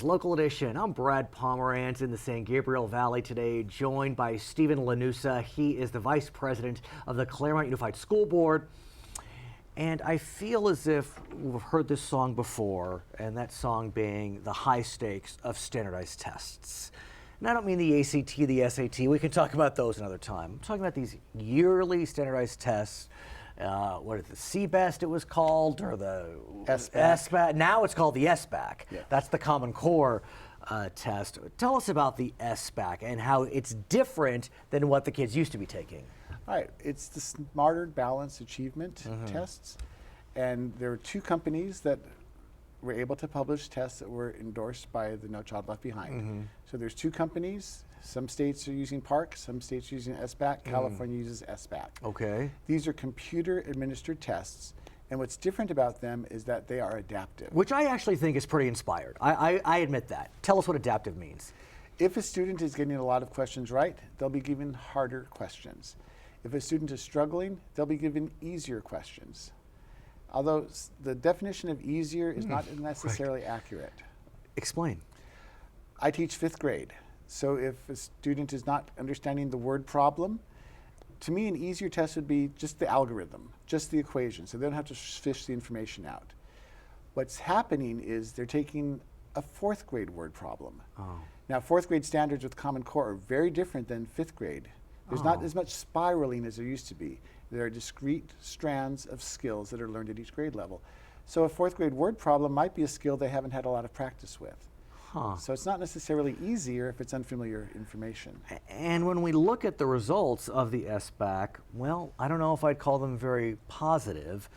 Local Edition. I'm Brad Pomerance in the San Gabriel Valley today, joined by Stephen Llanusa. He is the Vice President of the Claremont Unified School Board. And I feel as if we've heard this song before, and that song being the high stakes of standardized tests. And I don't mean the ACT, the SAT. We can talk about those another time. I'm talking about these yearly standardized tests. What is the CBEST it was called, or the SBAC? Now it's called the SBAC. Yeah. That's the Common Core test. Tell us about the SBAC and how it's different than what the kids used to be taking. All right, it's the Smarter Balanced Achievement tests, and there are two companies that were able to publish tests that were endorsed by the No Child Left Behind. So there's two companies. Some states are using PARCC, some states are using SBAC. California uses SBAC. Okay. These are computer-administered tests, and what's different about them is that they are adaptive. Which I actually think is pretty inspired. I admit that. Tell us what adaptive means. If a student is getting a lot of questions right, they'll be given harder questions. If a student is struggling, they'll be given easier questions. Although the definition of easier is not necessarily accurate. Explain. I teach 5th grade. So if a student is not understanding the word problem, to me an easier test would be just the algorithm, just the equation, so they don't have to fish the information out. What's happening is they're taking a 4th grade word problem. Now 4th grade standards with Common Core are very different than 5th grade. There's not as much spiraling as there used to be. There are discrete strands of skills that are learned at each grade level. So a 4th grade word problem might be a skill they haven't had a lot of practice with. So it's not necessarily easier if it's unfamiliar information. And when we look at the results of the SBAC, well, I don't know if I'd call them very positive.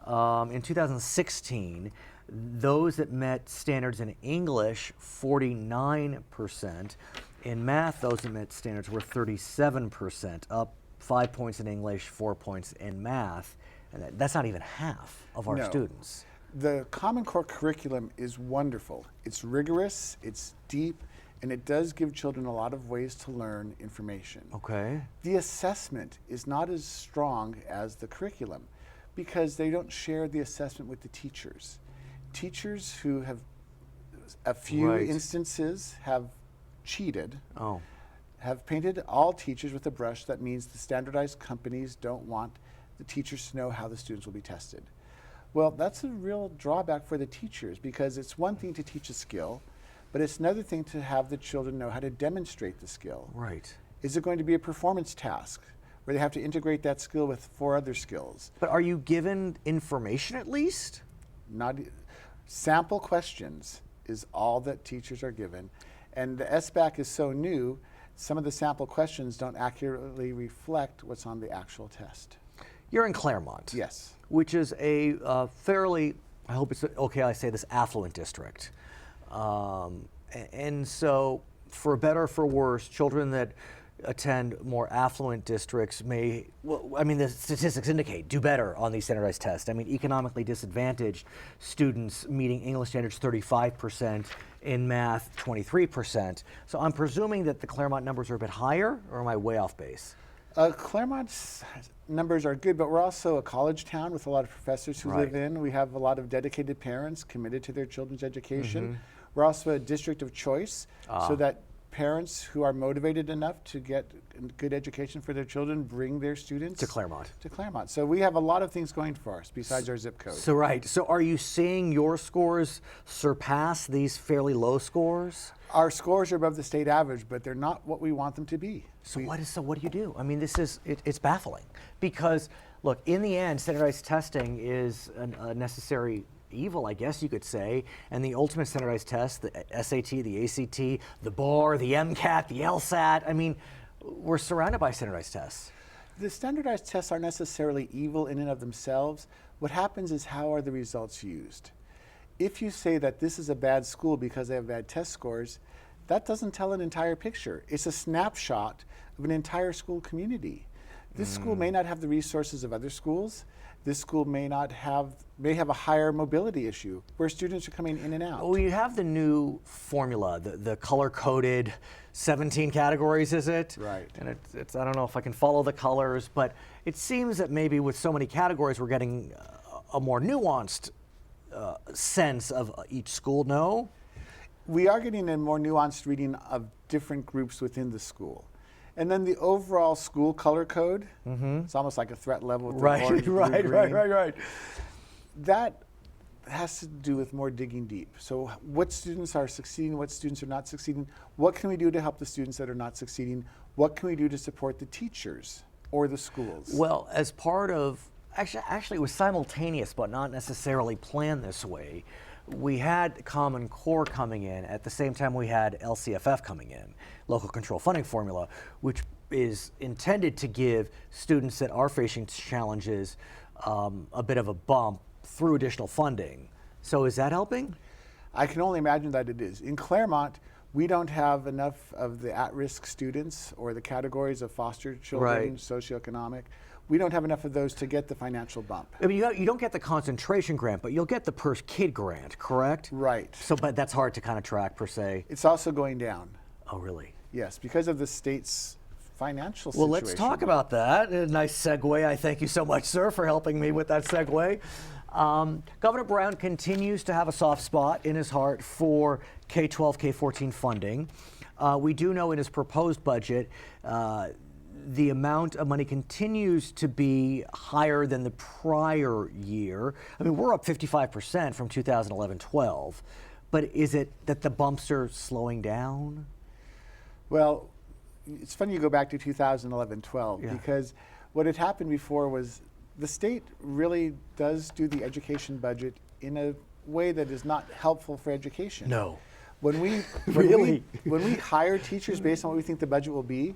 In 2016, those that met standards in English, 49%. In math, those that met standards were 37%, up 5 points in English, 4 points in math. And that's not even half of our students. The Common Core curriculum is wonderful. It's rigorous, it's deep, and it does give children a lot of ways to learn information. Okay. The assessment is not as strong as the curriculum because they don't share the assessment with the teachers. Teachers who have a few instances have cheated, have painted all teachers with a brush. That means the standardized companies don't want the teachers to know how the students will be tested. Well, that's a real drawback for the teachers because it's one thing to teach a skill, but it's another thing to have the children know how to demonstrate the skill. Right. Is it going to be a performance task where they have to integrate that skill with 4 other skills? But are you given information at least? Not sample questions is all that teachers are given. And the SBAC is so new, some of the sample questions don't accurately reflect what's on the actual test. You're in Claremont. Yes. Which is a fairly, I hope it's okay I say this, affluent district. And so, for better or for worse, children that attend more affluent districts may, well, I mean, the statistics indicate, do better on these standardized tests. I mean, economically disadvantaged students meeting English standards 35%, in math 23%. So I'm presuming that the Claremont numbers are a bit higher, or am I way off base? Claremont's numbers are good, but we're also a college town with a lot of professors who live in. We have a lot of dedicated parents committed to their children's education. We're also a district of choice, so that parents who are motivated enough to get good education for their children bring their students to Claremont. So we have a lot of things going for us besides our zip code. So are you seeing your scores surpass these fairly low scores? Our scores are above the state average, but they're not what we want them to be. So what do you do? I mean, it's baffling because, look, in the end, standardized testing is a necessary evil, I guess you could say, and the ultimate standardized test, the SAT, the ACT, the BAR, the MCAT, the LSAT, I mean, we're surrounded by standardized tests. The standardized tests aren't necessarily evil in and of themselves. What happens is how are the results used? If you say that this is a bad school because they have bad test scores, that doesn't tell an entire picture. It's a snapshot of an entire school community. This school may not have the resources of other schools. This school may have a higher mobility issue where students are coming in and out. Well, you have the new formula, the color-coded 17 categories, is it? Right. And it's I don't know if I can follow the colors, but it seems that maybe with so many categories, we're getting a more nuanced sense of each school. No? We are getting a more nuanced reading of different groups within the school. And then the overall school color code, it's almost like a threat level with the orange, blue, green. Right. That has to do with more digging deep. So what students are succeeding, what students are not succeeding, what can we do to help the students that are not succeeding, what can we do to support the teachers or the schools? Well, as part of, actually it was simultaneous but not necessarily planned this way. We had Common Core coming in at the same time we had LCFF coming in, Local Control Funding Formula, which is intended to give students that are facing challenges a bit of a bump through additional funding. So is that helping? I can only imagine that it is. In Claremont, we don't have enough of the at-risk students or the categories of foster children, socioeconomic. We don't have enough of those to get the financial bump. I mean, you don't get the concentration grant, but you'll get the per kid grant, correct? Right. So, but that's hard to kind of track per se. It's also going down. Oh, really? Yes, because of the state's financial situation. Well, let's talk about that. A nice segue. I thank you so much, sir, for helping me with that segue. Governor Brown continues to have a soft spot in his heart for K-12, K-14 funding. We do know in his proposed budget, the amount of money continues to be higher than the prior year. I mean, we're up 55% from 2011-12, but is it that the bumps are slowing down? Well, it's funny you go back to 2011-12 because what had happened before was the state really does do the education budget in a way that is not helpful for education. No. When we when we hire teachers based on what we think the budget will be,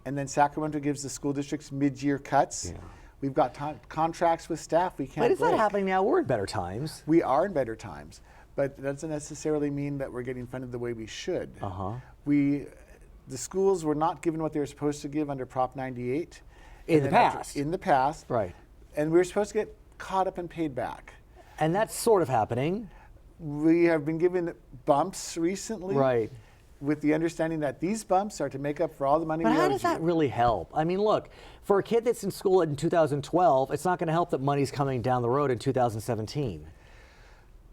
and then Sacramento gives the school districts mid-year cuts, we've got contracts with staff we can't But is break. that happening now? We're in better times. We are in better times, but that doesn't necessarily mean that we're getting funded the way we should. The schools were not given what they were supposed to give under Prop 98. In the past. In the past. Right. And we were supposed to get caught up and paid back. And that's sort of happening. We have been given bumps recently. Right. With the understanding that these bumps are to make up for all the money we But owed how does that really help? I mean, look, for a kid that's in school in 2012, it's not going to help that money's coming down the road in 2017.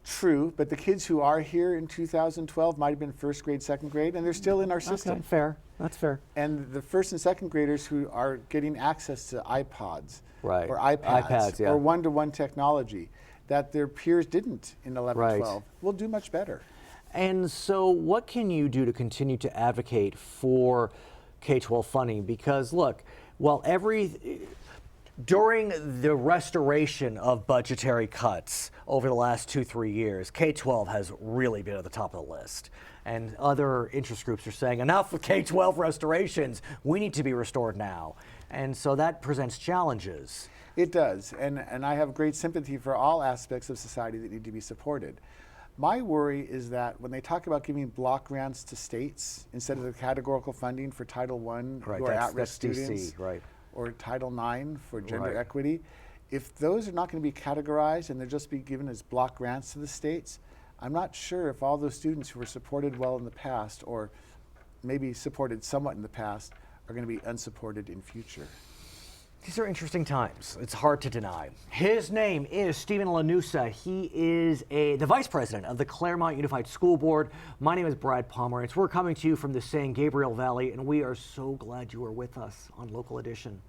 True, but the kids who are here in 2012 might have been first grade, second grade, and they're still in our system. Okay, fair. That's fair. And the first and second graders who are getting access to iPods Right. or iPads or one-to-one technology that their peers didn't in 11-12 will do much better. And so what can you do to continue to advocate for K-12 funding? Because look, while during the restoration of budgetary cuts over the last 2-3 years, K-12 has really been at the top of the list. And other interest groups are saying, enough with K-12 restorations, we need to be restored now. And so that presents challenges. It does, and I have great sympathy for all aspects of society that need to be supported. My worry is that when they talk about giving block grants to states instead of the categorical funding for Title I who are at-risk students, or Title IX for gender equity, if those are not going to be categorized and they'll just be given as block grants to the states, I'm not sure if all those students who were supported well in the past or maybe supported somewhat in the past are going to be unsupported in future. These are interesting times. It's hard to deny. His name is Stephen Llanusa. He is the vice president of the Claremont Unified School Board. My name is Brad Pomerance. We're coming to you from the San Gabriel Valley, and we are so glad you are with us on Local Edition.